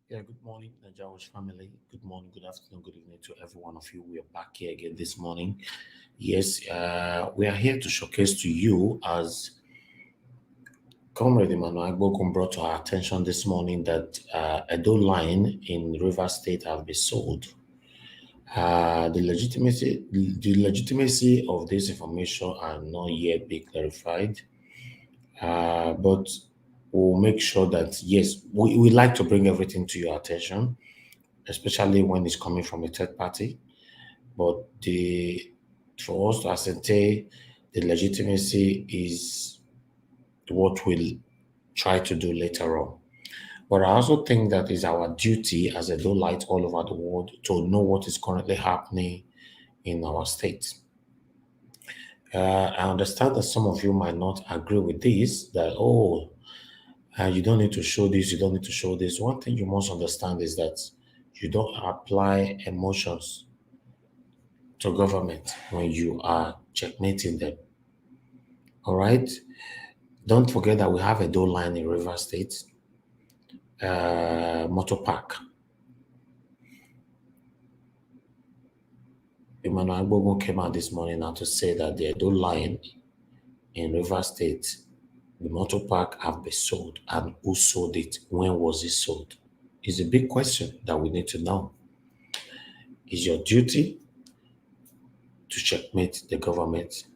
Yeah, good morning, Najawash family. Good morning, good afternoon, good evening to every one of you. We are back here again this morning. Yes, we are here to showcase to you as Comrade Emmanuel Agbogun brought to our attention this morning that Edo line in River State have been sold. The legitimacy of this information are not yet be clarified, but we'll make sure that yes, we like to bring everything to your attention, especially when it's coming from a third party. But for us to ascertain the legitimacy is what we'll try to do later on. But I also think that it's our duty as a light all over the world to know what is currently happening in our state. I understand that some of you might not agree with this, that, you don't need to show this, you don't need to show this. One thing you must understand is that you don't apply emotions to government when you are checkmating them. All right? Don't forget that we have a door line in River State, motor park. Emmanuel Agbogun came out this morning now to say that the Edo line in River State, the motor park, have been sold, and who sold it? When was it sold? It's a big question that we need to know. It's your duty to checkmate the government,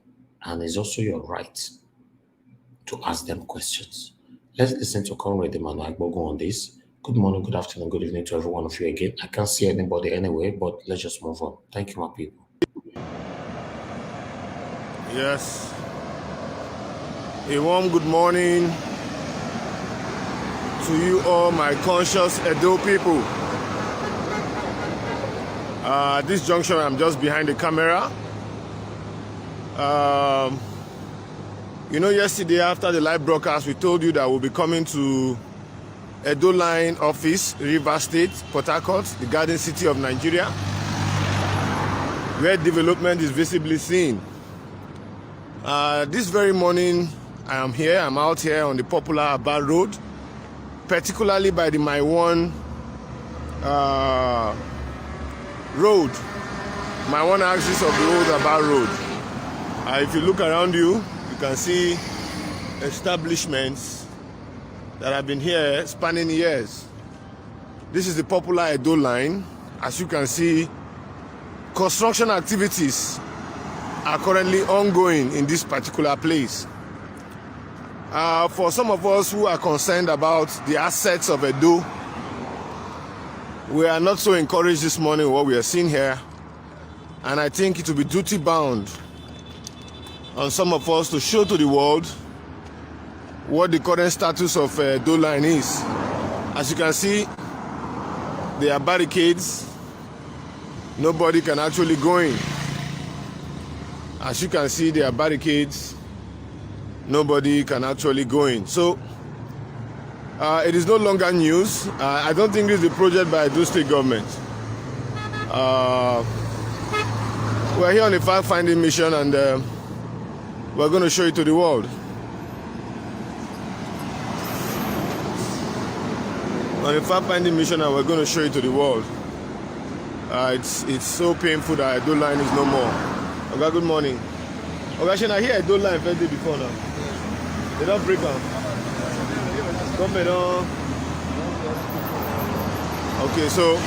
and it's also your right to ask them questions. Let's listen to Comrade Emmanuel Agbogun on this. Good morning, good afternoon, good evening to every one of you again. I can't see anybody anyway, but let's just move on. Thank you, my people. Yes. A warm good morning to you all, my conscious Edo people. At this junction, I'm just behind the camera. Yesterday after the live broadcast, we told you that we'll be coming to Edo Line office, River State, Port Harcourt, the garden city of Nigeria, where development is visibly seen. This very morning, I'm out here on the popular Aba Road, particularly by the My One road, My One axis of the old Aba Road. If you look around you, you can see establishments that have been here spanning years. This is the popular Edo line. As you can see, construction activities are currently ongoing in this particular place. For some of us who are concerned about the assets of Edo, we are not so encouraged this morning with what we are seeing here, and I think it will be duty bound on some of us to show to the world what the current status of Edo line is. As you can see, there are barricades. Nobody can actually go in. As you can see, there are barricades. Nobody can actually go in. So it is no longer news. I don't think this is a project by Edo State government. We're here on a fact-finding mission, and we're going to show it to the world. On a fact-finding mission, and we're going to show it to the world. It's so painful that Edo line is no more. Okay, good morning. Okay, I hear Edo line first day before now. They don't break them. Government don't. Okay, so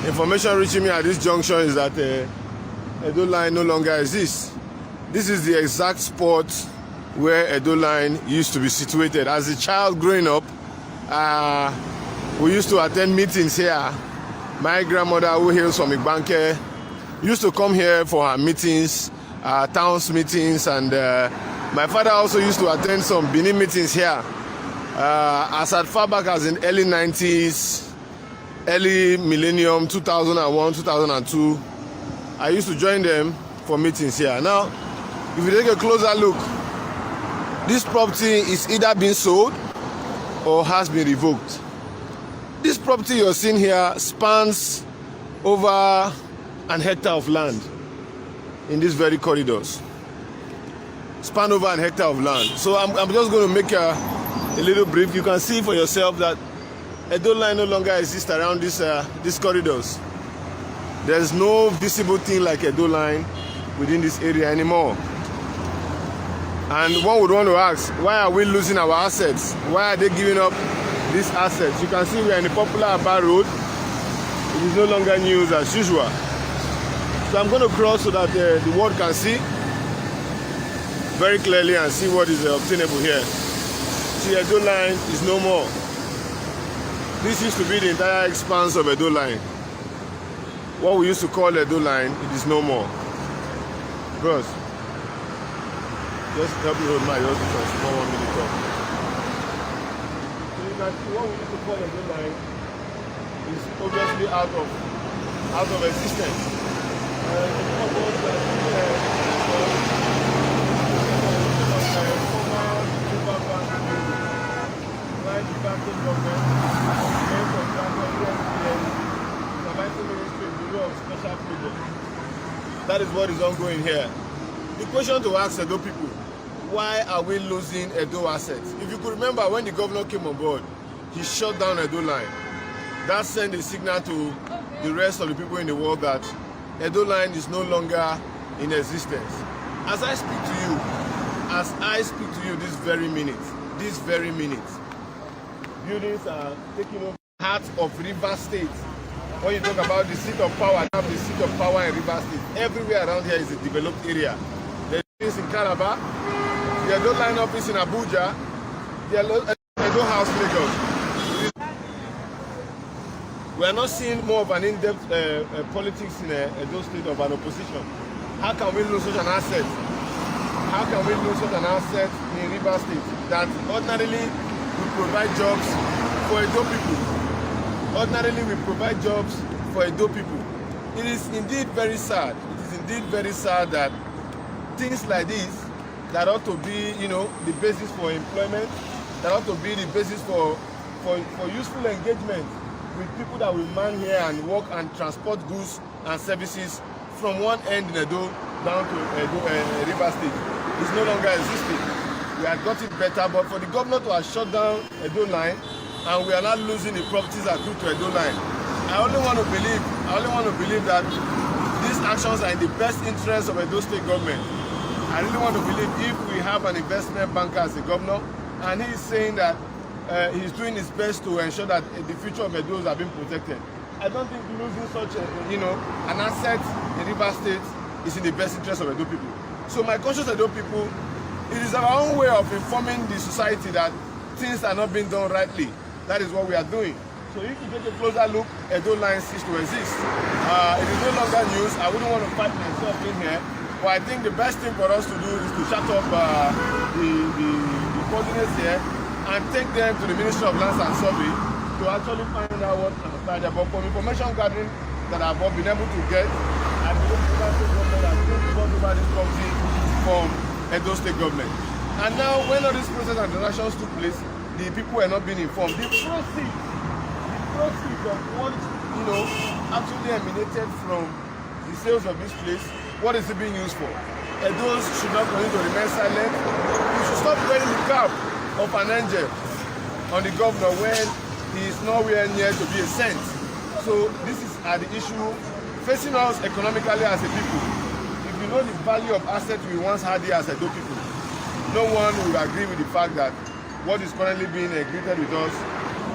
information reaching me at this junction is that Edo line no longer exists. This is the exact spot where Edo line used to be situated. As a child growing up, we used to attend meetings here. My grandmother, who hails from Igbanke, used to come here for her meetings, towns meetings, and my father also used to attend some Benin meetings here. As at far back as in early 90s, early millennium, 2001, 2002, I used to join them for meetings here. Now, if you take a closer look, this property is either being sold or has been revoked. This property you're seeing here spans over an hectare of land in these very corridors. Span over an hectare of land. So I'm just going to make a little brief. You can see for yourself that Edo line no longer exists around these corridors. There's no visible thing like Edo line within this area anymore. And one would want to ask, why are we losing our assets? Why are they giving up these assets? You can see we are in the popular Aba Road. It is no longer news as usual. So I'm going to cross so that the world can see very clearly and see what is obtainable here. See, Edo line is no more. This used to be the entire expanse of Edo line. What we used to call Edo line, it is no more. Bros, just help me hold my just for a small 1 minute talk. So you can see what we used to call Edo line is obviously out of existence. That is what is ongoing here. The question to ask Edo people, why are we losing Edo assets? If you could remember when the governor came on board, he shut down Edo line. That sent a signal to the rest of the people in the world that Edo line is no longer in existence. As I speak to you this very minute, buildings are taking over the heart of Rivers State. When you talk about the seat of power, now the seat of power in Rivers State, everywhere around here is a developed area. There's is in Calabar, the Edo line office in Abuja, the Edo House Lagos. We are not seeing more of an in-depth politics in Edo State of an opposition. How can we lose such an asset? How can we lose such an asset in Rivers State that ordinarily we provide jobs for Edo people? Ordinarily, we provide jobs for Edo people. It is indeed very sad. It is indeed very sad that things like this, that ought to be, the basis for employment, that ought to be the basis for useful engagement with people that will man here and work and transport goods and services from one end in Edo down to Rivers State. It's no longer existing. We had got it better, but for the governor to have shut down Edo line, and we are not losing the properties that go to Edo line. I only want to believe that these actions are in the best interest of Edo State government. I really want to believe if we have an investment banker as a governor, and he is saying that he's doing his best to ensure that the future of Edos are being protected. I don't think losing such an asset in Rivers State is in the best interest of Edo people. So my conscious Edo people, it is our own way of informing the society that things are not being done rightly. That is what we are doing. So if you take a closer look, Edo line ceased to exist. It is no longer news. I wouldn't want to fight myself in here, but I think the best thing for us to do is to shut up the coordinates here and take them to the Ministry of Lands and Survey to actually find out what transpired there. But from information gathering that I've been able to get, I believe the state government has been over this property from Edo State government. And now, when all this process and transactions took place, the people were not being informed. The proceeds of what actually emanated from the sales of this place, what is it being used for? Those should not continue to remain silent. We should stop wearing the cap of an angel on the governor when he is nowhere near to be a saint. So this is the issue facing us economically as a people. If you know the value of assets we once had here as Edo people, no one will agree with the fact that what is currently being greeted with us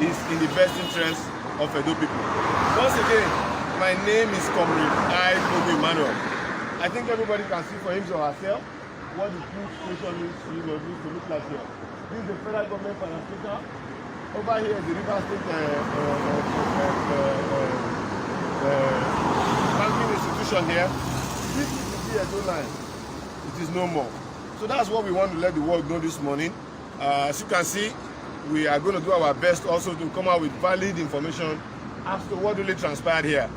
is in the best interest of Edo people. Once again, my name is Comrade Obi Emmanuel. I think everybody can see for himself or herself what the full situation is to look like here. This is the federal government parastatal. Over here is the Rivers State banking institution here. This is the Edo line. It is no more. So that's what we want to let the world know this morning. As you can see, we are going to do our best also to come out with valid information as to what really transpired here.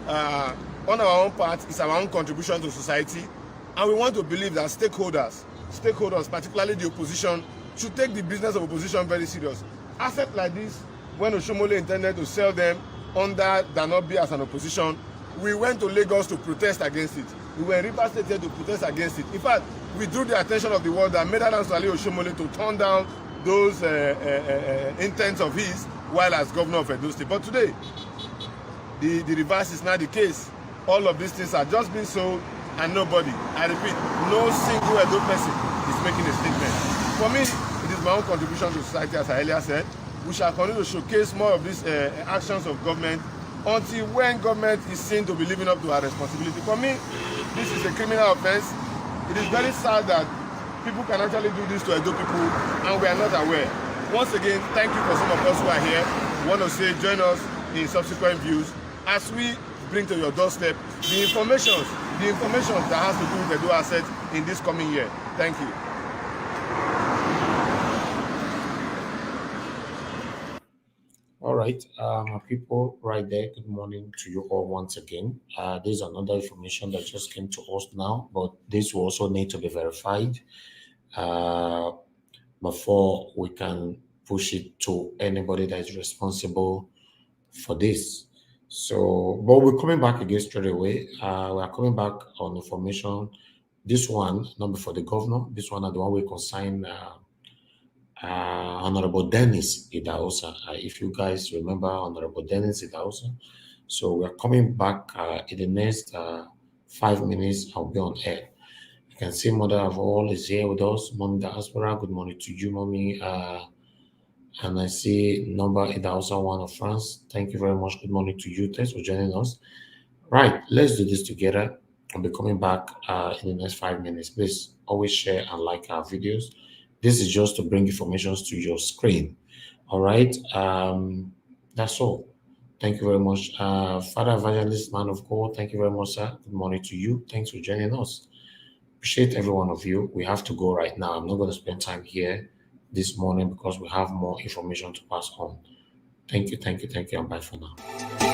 On our own part, it's our own contribution to society, and we want to believe that stakeholders, particularly the opposition, should take the business of opposition very serious. Assets like this, when Oshomole intended to sell them under Danobi as an opposition, we went to Lagos to protest against it. We were in Rivers State here to protest against it. In fact, we drew the attention of the world that made Adams Wale Oshomole to turn down those intents of his while as governor of Edo State. But today, the reverse is not the case. All of these things are just being sold, and nobody, I repeat, no single Edo person is making a statement. For me, it is my own contribution to society, as I earlier said. We shall continue to showcase more of these actions of government until when government is seen to be living up to our responsibility. For me, this is a criminal offense. It is very sad that people can actually do this to Edo people, and we are not aware. Once again, thank you for some of us who are here. We want to say join us in subsequent views as we bring to your doorstep the information that has to do with Edo assets in this coming year. Thank you. All right, people right there, good morning to you all once again. There's another information that just came to us now, but this will also need to be verified before we can push it to anybody that is responsible for this. So, but we're coming back again straight away. We are coming back on information. This one, not before the governor, this one are the one we consign Honorable Dennis Idahosa. If you guys remember Honorable Dennis Idahosa, so we're coming back in the next 5 minutes. I'll be on air. You can see Mother of All is here with us. Mommy Diaspora, good morning to you, Mommy. And I see number Idahosa, one of France. Thank you very much. Good morning to you. Thanks for joining us. Right, let's do this together. I'll be coming back in the next 5 minutes. Please always share and like our videos. This is just to bring information to your screen. All right. That's all. Thank you very much. Father Evangelist, man of God, thank you very much, sir. Good morning to you. Thanks for joining us. Appreciate every one of you. We have to go right now. I'm not going to spend time here this morning because we have more information to pass on. Thank you, and bye for now.